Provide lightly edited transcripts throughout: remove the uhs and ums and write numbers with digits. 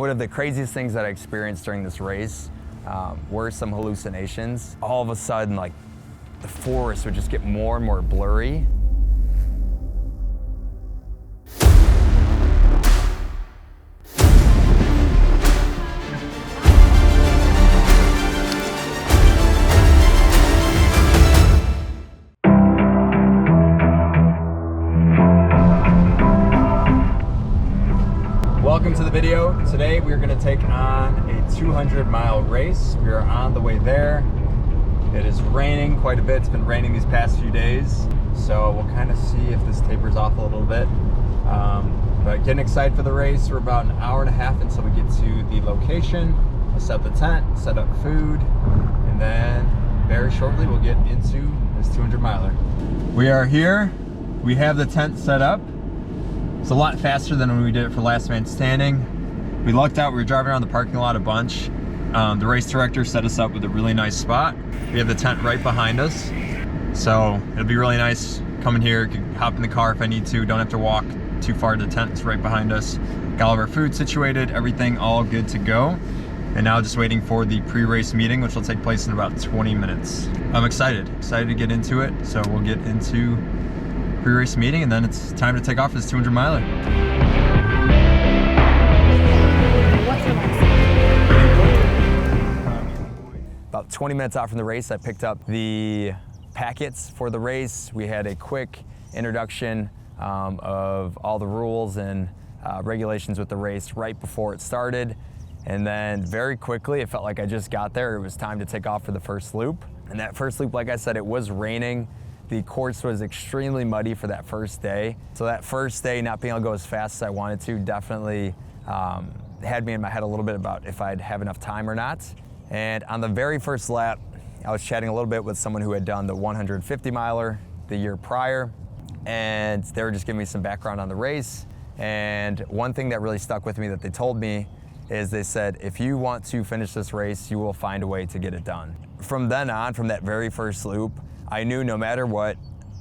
One of the craziest things that I experienced during this race were some hallucinations. All of a sudden, like, the forest would just get more and more blurry. Welcome to the video. Today we are going to take on a 200-mile race. We are on the way there. It is raining quite a bit. It's been raining these past few days, so we'll kind of see if this tapers off a little bit. But getting excited for the race. We're about an hour and a half until we get to the location. We'll set up the tent, set up food, and then very shortly we'll get into this 200-miler. We are here. We have the tent set up. It's a lot faster than when we did it for Last Man Standing. We lucked out. We were driving around the parking lot a bunch. The race director set us up with a really nice spot. We have the tent right behind us, so it'll be really nice coming here. Can hop in the car if I need to. Don't have to walk too far to the tent. It's right behind us. Got all of our food situated, everything all good to go. And now just waiting for the pre-race meeting, which will take place in about 20 minutes. I'm excited to get into it. So we'll get into pre-race meeting, and then it's time to take off this 200-miler. About 20 minutes out from the race, I picked up the packets for the race. We had a quick introduction of all the rules and regulations with the race right before it started. And then very quickly, it felt like I just got there. It was time to take off for the first loop. And that first loop, like I said, it was raining. The course was extremely muddy for that first day. So that first day, not being able to go as fast as I wanted to, definitely had me in my head a little bit about if I'd have enough time or not. And on the very first lap, I was chatting a little bit with someone who had done the 150-miler the year prior, and they were just giving me some background on the race. And one thing that really stuck with me that they told me is they said, if you want to finish this race, you will find a way to get it done. From then on, from that very first loop, I knew no matter what,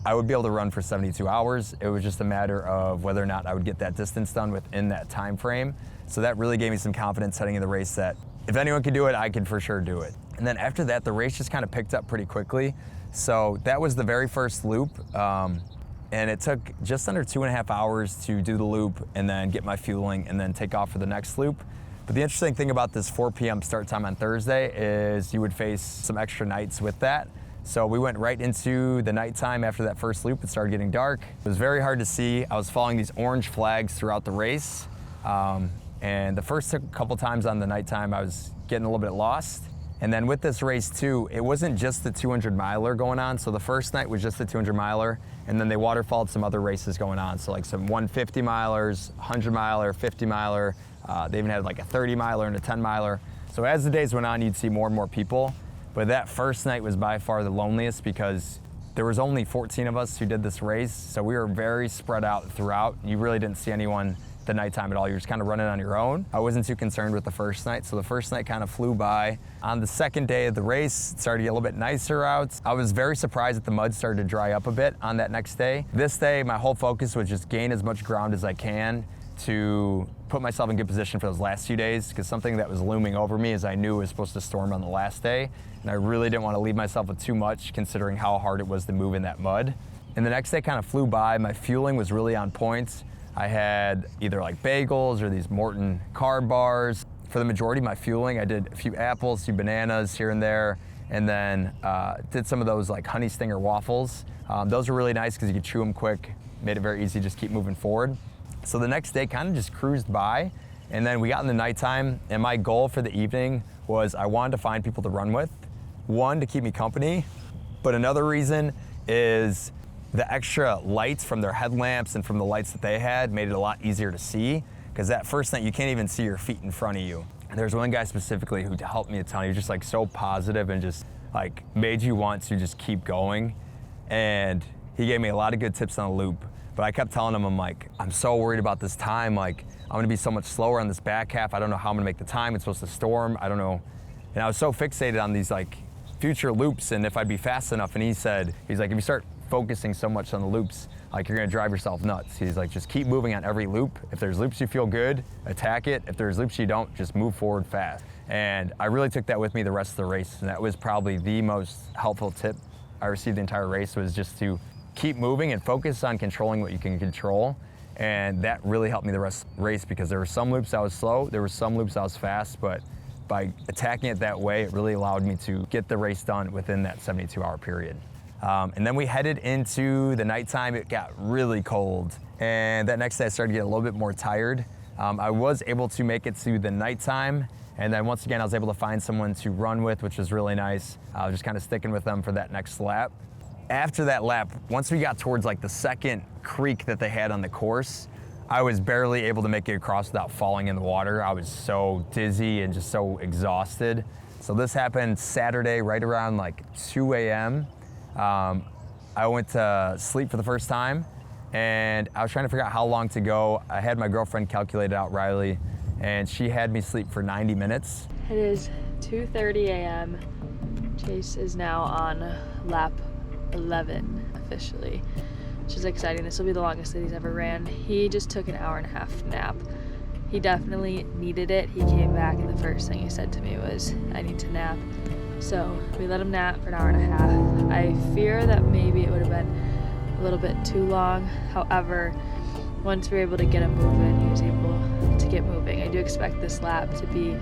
I would be able to run for 72 hours. It was just a matter of whether or not I would get that distance done within that time frame. So that really gave me some confidence heading in the race that if anyone could do it, I could for sure do it. And then after that, the race just kind of picked up pretty quickly. So that was the very first loop. And it took just under 2.5 hours to do the loop and then get my fueling and then take off for the next loop. But the interesting thing about this 4 p.m. start time on Thursday is you would face some extra nights with that. So we went right into the nighttime after that first loop. It started getting dark. It was very hard to see. I was following these orange flags throughout the race. And the first couple times on the nighttime, I was getting a little bit lost. And then with this race too, it wasn't just the 200-miler going on. So the first night was just the 200-miler, and then they waterfalled some other races going on. So like some 150-milers, 100-miler, 50-miler. They even had like a 30-miler and a 10-miler. So as the days went on, you'd see more and more people. But that first night was by far the loneliest because there was only 14 of us who did this race. So we were very spread out throughout. You really didn't see anyone the nighttime at all. You're just kind of running on your own. I wasn't too concerned with the first night. So the first night kind of flew by. On the second day of the race, it started to get a little bit nicer out. I was very surprised that the mud started to dry up a bit on that next day. This day, my whole focus was just gain as much ground as I can to put myself in good position for those last few days, because something that was looming over me is I knew it was supposed to storm on the last day, and I really didn't want to leave myself with too much considering how hard it was to move in that mud. And the next day kind of flew by. My fueling was really on point. I had either like bagels or these Morton carb bars. For the majority of my fueling, I did a few apples, a few bananas here and there, and then did some of those like honey stinger waffles. Those were really nice because you could chew them quick, made it very easy to just keep moving forward. So the next day kind of just cruised by, and then we got in the nighttime, and my goal for the evening was I wanted to find people to run with. One, to keep me company, but another reason is the extra lights from their headlamps and from the lights that they had made it a lot easier to see, because that first night you can't even see your feet in front of you. There's one guy specifically who helped me a ton. He was just like so positive and just like made you want to just keep going, and he gave me a lot of good tips on the loop. But I kept telling him, I'm like, I'm so worried about this time. Like, I'm gonna be so much slower on this back half. I don't know how I'm gonna make the time. It's supposed to storm. I don't know. And I was so fixated on these like future loops and if I'd be fast enough. And he's like, if you start focusing so much on the loops, like you're gonna drive yourself nuts. He's like, just keep moving on every loop. If there's loops you feel good, attack it. If there's loops you don't, just move forward fast. And I really took that with me the rest of the race, and that was probably the most helpful tip I received the entire race, was just to keep moving and focus on controlling what you can control. And that really helped me the rest of the race, because there were some loops I was slow, there were some loops I was fast, but by attacking it that way, it really allowed me to get the race done within that 72-hour period. And then we headed into the nighttime. It got really cold, and that next day I started to get a little bit more tired. I was able to make it to the nighttime, and then once again I was able to find someone to run with, which was really nice. I was just kind of sticking with them for that next lap. After that lap, once we got towards like the second creek that they had on the course, I was barely able to make it across without falling in the water. I was so dizzy and just so exhausted. So this happened Saturday right around like 2 a.m. I went to sleep for the first time, and I was trying to figure out how long to go. I had my girlfriend calculate it out, Riley, and she had me sleep for 90 minutes. It is 2:30 a.m. Chase is now on lap 11 officially, which is exciting. This will be the longest that he's ever ran. He just took an hour and a half nap. He definitely needed it. He came back and the first thing he said to me was, I need to nap. So we let him nap for an hour and a half. I fear that maybe it would have been a little bit too long. However, once we were able to get him moving, he was able to get moving. I do expect this lap to be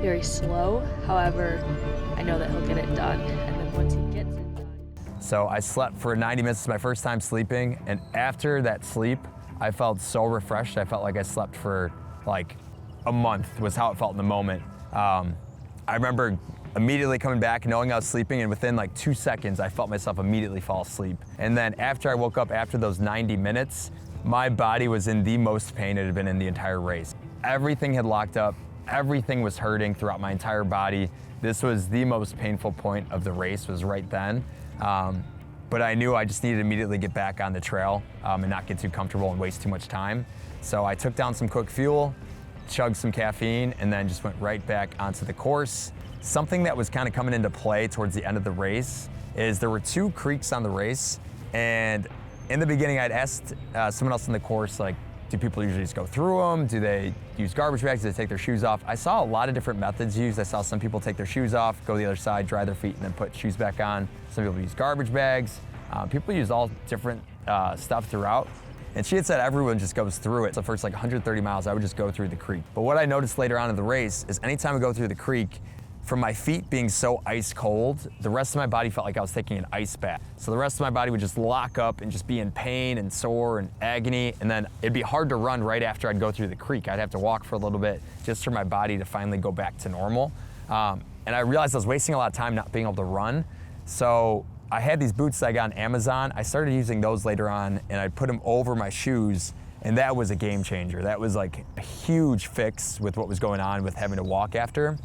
very slow. However, I know that he'll get it done. And then once he gets it done. So I slept for 90 minutes. It's my first time sleeping. And after that sleep, I felt so refreshed. I felt like I slept for like a month, was how it felt in the moment. I remember immediately coming back, knowing I was sleeping, and within like 2 seconds, I felt myself immediately fall asleep. And then after I woke up after those 90 minutes, my body was in the most pain it had been in the entire race. Everything had locked up, everything was hurting throughout my entire body. This was the most painful point of the race, was right then. But I knew I just needed to immediately get back on the trail and not get too comfortable and waste too much time. So I took down some quick fuel, chugged some caffeine, and then just went right back onto the course. Something that was kind of coming into play towards the end of the race is there were 2 creeks on the race, and in the beginning I'd asked someone else on the course, like, do people usually just go through them? Do they use garbage bags? Do they take their shoes off? I saw a lot of different methods used. I saw some people take their shoes off, go to the other side, dry their feet, and then put shoes back on. Some people use garbage bags. People use all different stuff throughout. And she had said everyone just goes through it. So first like 130 miles, I would just go through the creek. But what I noticed later on in the race is anytime I go through the creek, from my feet being so ice cold, the rest of my body felt like I was taking an ice bath. So the rest of my body would just lock up and just be in pain and sore and agony. And then it'd be hard to run right after I'd go through the creek. I'd have to walk for a little bit just for my body to finally go back to normal. And I realized I was wasting a lot of time not being able to run. So I had these boots that I got on Amazon. I started using those later on, and I'd put them over my shoes, and that was a game changer. That was like a huge fix with what was going on with having to walk after.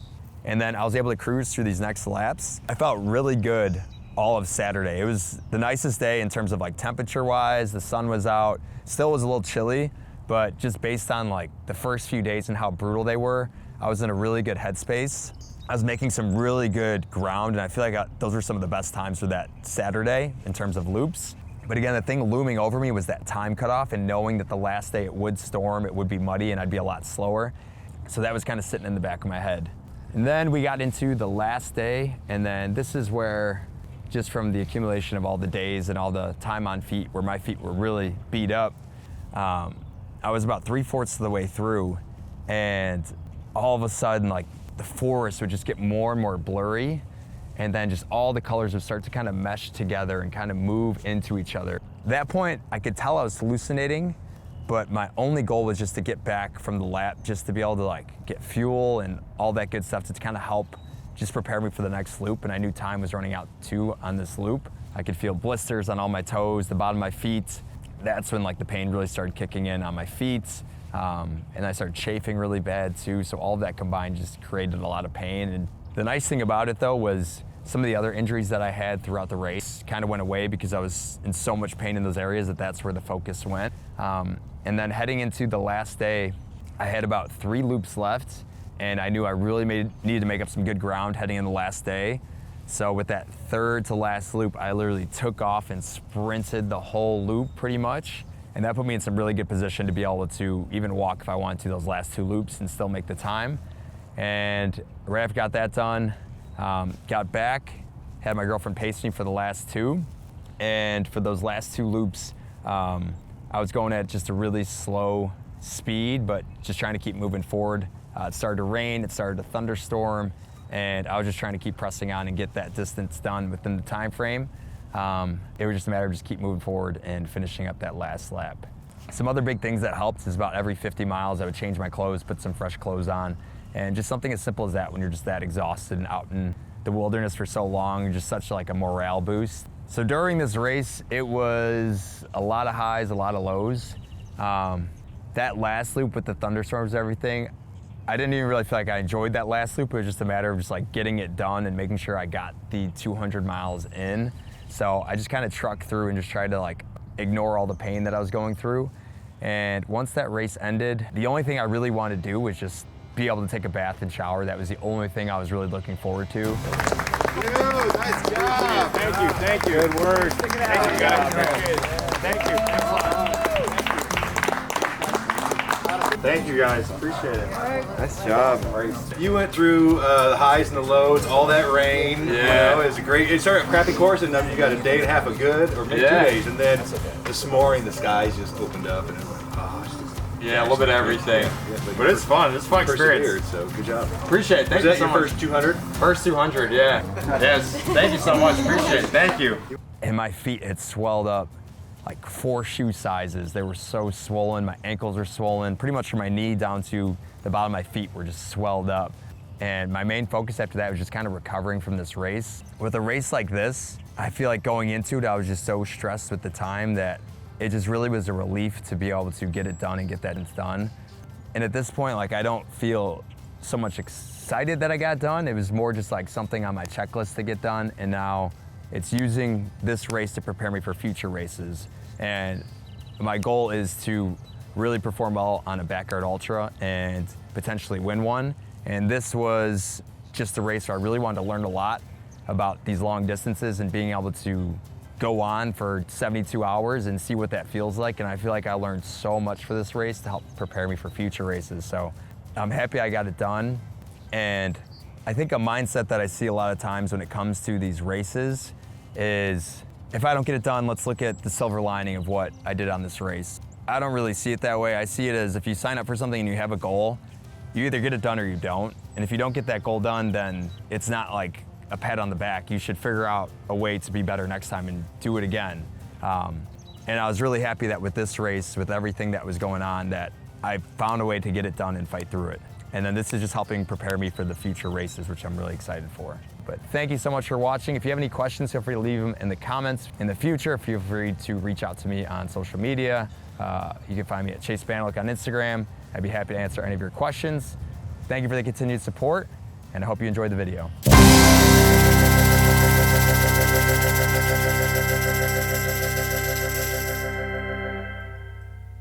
And then I was able to cruise through these next laps. I felt really good all of Saturday. It was the nicest day in terms of like temperature-wise. The sun was out. Still was a little chilly, but just based on like the first few days and how brutal they were, I was in a really good headspace. I was making some really good ground, and I feel like those were some of the best times for that Saturday in terms of loops. But again, the thing looming over me was that time cutoff, and knowing that the last day it would storm, it would be muddy, and I'd be a lot slower. So that was kind of sitting in the back of my head. And then we got into the last day, and then this is where, just from the accumulation of all the days and all the time on feet, where my feet were really beat up, I was about 3/4 of the way through, and all of a sudden, like, the forest would just get more and more blurry, and then just all the colors would start to kind of mesh together and kind of move into each other. At that point, I could tell I was hallucinating, but my only goal was just to get back from the lap, just to be able to like get fuel and all that good stuff to kind of help just prepare me for the next loop. And I knew time was running out too on this loop. I could feel blisters on all my toes, the bottom of my feet. That's when like the pain really started kicking in on my feet. And I started chafing really bad too. So all of that combined just created a lot of pain. And the nice thing about it though was some of the other injuries that I had throughout the race kind of went away because I was in so much pain in those areas that's where the focus went. And then heading into the last day, I had about 3 loops left, and I knew I really needed to make up some good ground heading in the last day. So with that third to last loop, I literally took off and sprinted the whole loop pretty much. And that put me in some really good position to be able to even walk if I wanted to those last 2 loops and still make the time. And right after I got that done, got back, had my girlfriend pace me for the last 2. And for those last 2 loops, I was going at just a really slow speed, but just trying to keep moving forward. It started to rain, it started to thunderstorm, and I was just trying to keep pressing on and get that distance done within the time frame. It was just a matter of just keep moving forward and finishing up that last lap. Some other big things that helped is about every 50 miles I would change my clothes, put some fresh clothes on, and just something as simple as that when you're just that exhausted and out in the wilderness for so long, just such like a morale boost. So during this race, it was a lot of highs, a lot of lows. That last loop with the thunderstorms and everything, I didn't even really feel like I enjoyed that last loop. It was just a matter of just like getting it done and making sure I got the 200 miles in. So I just kind of trucked through and just tried to like ignore all the pain that I was going through. And once that race ended, the only thing I really wanted to do was just be able to take a bath and shower. That was the only thing I was really looking forward to. Dude, nice job. Thank you. Good work. Thank you, guys. Thank you. Thank you, guys. Appreciate it. Nice job. You went through the highs and the lows, all that rain. Yeah. You know, it was a great. It started a crappy course, and then you got a day and a half of good, or maybe 2 days, and then this morning the skies just opened up, and it went, oh, it's just. Yeah, a little bit of everything. Yeah, but it's fun. It's a fun experience. So good job. Appreciate it. Thank you so much. Was that your first 200? First 200, yeah. Yes. Thank you so much. Appreciate it. Thank you. And my feet had swelled up like 4 shoe sizes. They were so swollen. My ankles were swollen. Pretty much from my knee down to the bottom of my feet were just swelled up. And my main focus after that was just kind of recovering from this race. With a race like this, I feel like going into it, I was just so stressed with the time that it just really was a relief to be able to get it done and get that done. And at this point, like I don't feel so much excited that I got done. It was more just like something on my checklist to get done. And now it's using this race to prepare me for future races. And my goal is to really perform well on a backyard ultra and potentially win one. And this was just a race where I really wanted to learn a lot about these long distances and being able to go on for 72 hours and see what that feels like. And I feel like I learned so much for this race to help prepare me for future races. So I'm happy I got it done. And I think a mindset that I see a lot of times when it comes to these races is, if I don't get it done, let's look at the silver lining of what I did on this race. I don't really see it that way. I see it as if you sign up for something and you have a goal, you either get it done or you don't. And if you don't get that goal done, then it's not like a pat on the back. You should figure out a way to be better next time and do it again. And I was really happy that with this race, with everything that was going on, that I found a way to get it done and fight through it. And then this is just helping prepare me for the future races, which I'm really excited for. But thank you so much for watching. If you have any questions, feel free to leave them in the comments. In the future, feel free to reach out to me on social media. You can find me at Chase Banelick on Instagram. I'd be happy to answer any of your questions. Thank you for the continued support, and I hope you enjoyed the video.